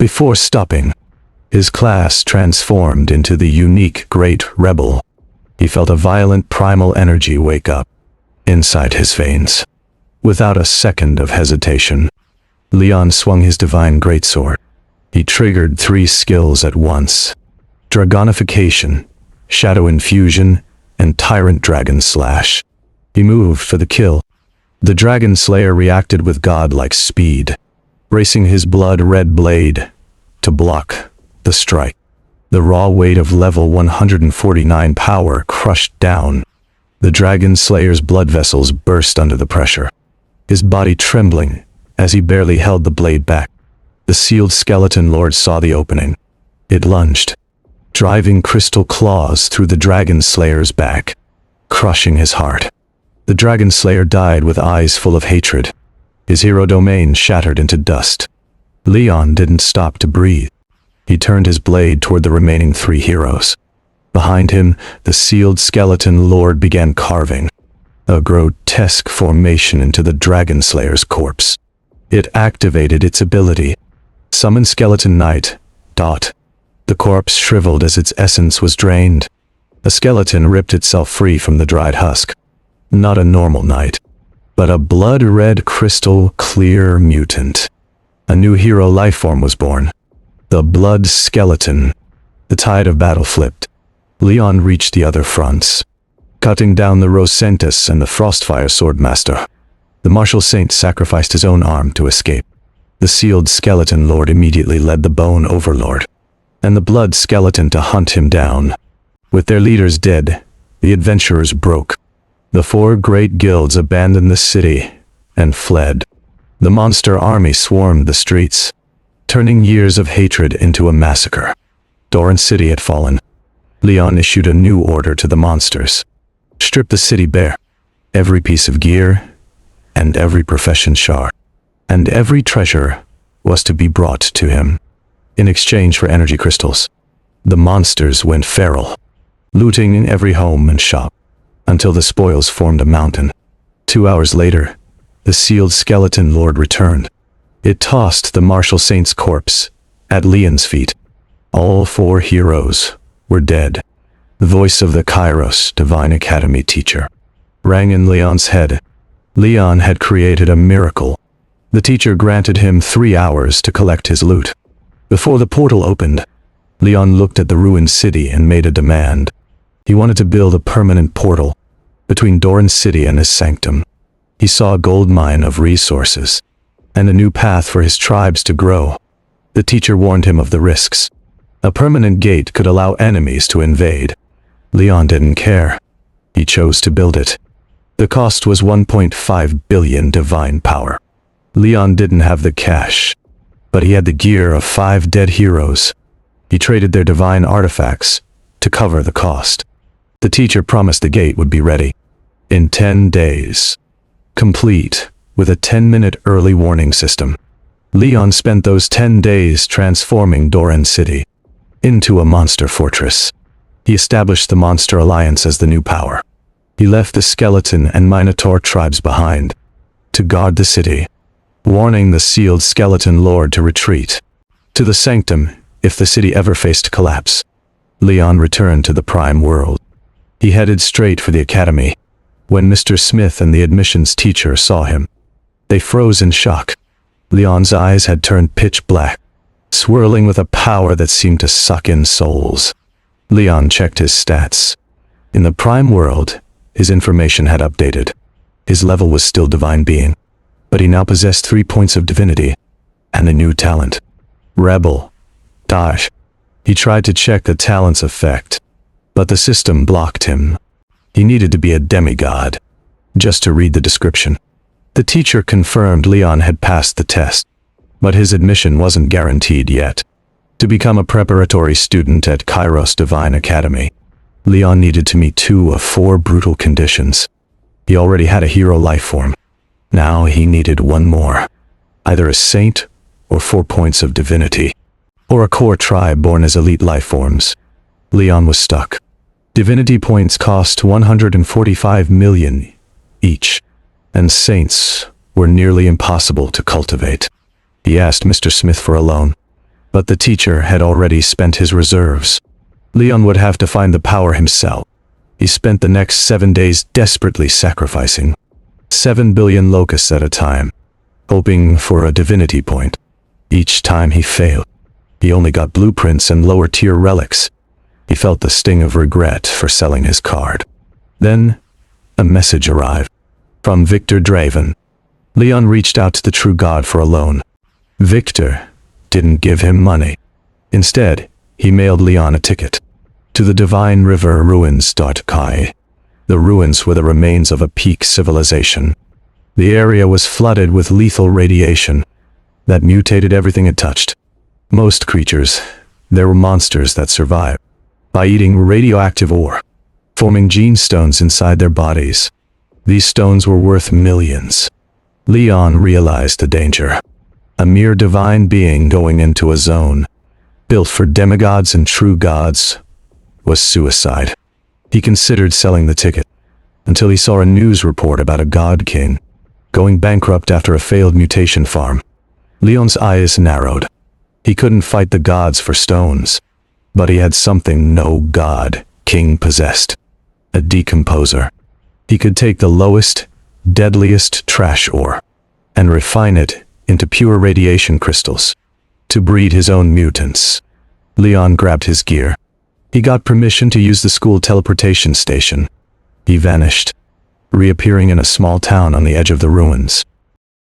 Before stopping, his class transformed into the unique Great Rebel. He felt a violent primal energy wake up inside his veins. Without a second of hesitation, Leon swung his divine greatsword. He triggered 3 skills at once: Dragonification, Shadow Infusion, and Tyrant Dragon Slash. He moved for the kill. The Dragon Slayer reacted with godlike speed, racing his blood-red blade to block the strike. The raw weight of level 149 power crushed down. The Dragon Slayer's blood vessels burst under the pressure, his body trembling as he barely held the blade back. The sealed skeleton lord saw the opening. It lunged, driving crystal claws through the Dragon Slayer's back, crushing his heart. The Dragon Slayer died with eyes full of hatred. His hero domain shattered into dust. Leon didn't stop to breathe. He turned his blade toward the remaining 3 heroes. Behind him, the sealed skeleton lord began carving a grotesque formation into the Dragon Slayer's corpse. It activated its ability, Summon Skeleton Knight. The corpse shriveled as its essence was drained. A skeleton ripped itself free from the dried husk. Not a normal knight, but a blood-red crystal clear mutant. A new hero lifeform was born. The Blood Skeleton. The tide of battle flipped. Leon reached the other fronts, cutting down the Rosentus and the Frostfire Swordmaster. The Martial Saint sacrificed his own arm to escape. The sealed skeleton lord immediately led the Bone Overlord and the Blood Skeleton to hunt him down. With their leaders dead, the adventurers broke. The 4 great guilds abandoned the city and fled. The monster army swarmed the streets, turning years of hatred into a massacre. Doran City had fallen. Leon issued a new order to the monsters. Strip the city bare. Every piece of gear, and every profession shard, and every treasure was to be brought to him. In exchange for energy crystals, the monsters went feral, looting in every home and shop, until the spoils formed a mountain. 2 hours later, the sealed skeleton lord returned. It tossed the Martial Saint's corpse at Leon's feet. All 4 heroes were dead. The voice of the Kairos Divine Academy teacher rang in Leon's head. Leon had created a miracle. The teacher granted him 3 hours to collect his loot. Before the portal opened, Leon looked at the ruined city and made a demand. He wanted to build a permanent portal between Doran City and his sanctum. He saw a gold mine of resources and a new path for his tribes to grow. The teacher warned him of the risks. A permanent gate could allow enemies to invade. Leon didn't care. He chose to build it. The cost was 1.5 billion divine power. Leon didn't have the cash, but he had the gear of 5 dead heroes. He traded their divine artifacts to cover the cost. The teacher promised the gate would be ready in 10 days, complete with a 10-minute early warning system. Leon spent those 10 days transforming Doran City into a monster fortress. He established the Monster Alliance as the new power. He left the Skeleton and Minotaur tribes behind to guard the city, warning the sealed skeleton lord to retreat to the sanctum if the city ever faced collapse. Leon returned to the Prime World. He headed straight for the academy. When Mr. Smith and the admissions teacher saw him, they froze in shock. Leon's eyes had turned pitch black, swirling with a power that seemed to suck in souls. Leon checked his stats. In the Prime World, his information had updated. His level was still Divine Being, but he now possessed 3 points of divinity and a new talent, Rebel. He tried to check the talent's effect, but the system blocked him. He needed to be a demigod just to read the description. The teacher confirmed Leon had passed the test, but his admission wasn't guaranteed yet. To become a preparatory student at Kairos Divine Academy, Leon needed to meet 2 of 4 brutal conditions. He already had a hero lifeform. Now he needed 1 more. Either a saint or 4 points of divinity, or a core tribe born as elite lifeforms. Leon was stuck. Divinity points cost 145 million each, and saints were nearly impossible to cultivate. He asked Mr. Smith for a loan. But the teacher had already spent his reserves. Leon would have to find the power himself. He spent the next 7 days desperately sacrificing 7 billion locusts at a time, hoping for a divinity point. Each time he failed. He only got blueprints and lower-tier relics. He felt the sting of regret for selling his card. Then, a message arrived. From Victor Draven. Leon reached out to the true god for a loan. Victor didn't give him money. Instead, he mailed Leon a ticket to the Divine River Ruins. Kai. The ruins were the remains of a peak civilization. The area was flooded with lethal radiation that mutated everything it touched. Most creatures, there were monsters that survived by eating radioactive ore, forming gene stones inside their bodies. These stones were worth millions. Leon realized the danger. A mere divine being going into a zone built for demigods and true gods was suicide. He considered selling the ticket until he saw a news report about a god king going bankrupt after a failed mutation farm. Leon's eyes narrowed. He couldn't fight the gods for stones, but he had something no god king possessed: a decomposer. He could take the lowest, deadliest trash ore and refine it into pure radiation crystals to breed his own mutants. Leon grabbed his gear. He got permission to use the school teleportation station. He vanished, reappearing in a small town on the edge of the ruins.